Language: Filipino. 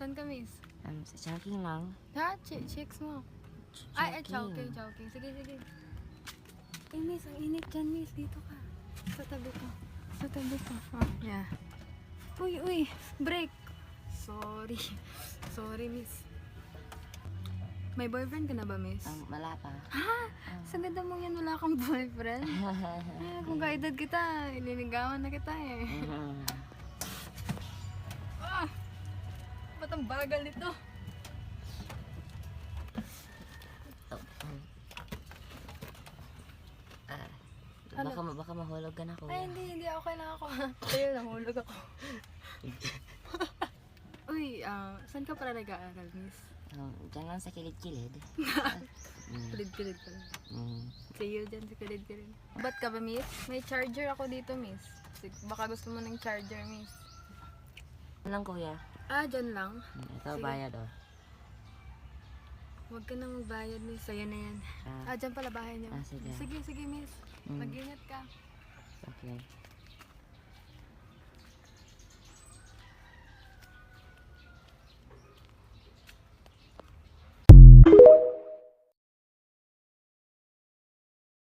Saan ka, miss? Sa Chowking lang. Ha? Chicks mo. Ay, Chowking. Sige. Eh, miss, ang init dyan, miss. Dito ka. Sa tabi ko. Oh, yeah. Uy. Break. Sorry, miss. May boyfriend ka na ba, miss? Wala pa. Ha? Sa ganda mo yan, wala kang boyfriend? Kung kaedad kita, ililigawan na kita eh. Ba't ang bagal nito? Baka mahulog ka na, kuya. Ay, hindi. Okay lang ako. Ayun, nahulog ako. Uy, saan ka para nag-aaral, miss? Diyan lang sa kilid-kilid. Kilid-kilid pala. See you dyan sa kilid-kilid. Ba't ka ba, miss? May charger ako dito, miss. Baka gusto mo ng charger, miss. Lang, kuya. Dyan lang. Ito, Sige. bayad, oh. Huwag ka nang magbayad, miss. Sa'yo na yan. Dyan pala bahay niyo. Sige. Sige, miss. Mag-ingat ka. Okay.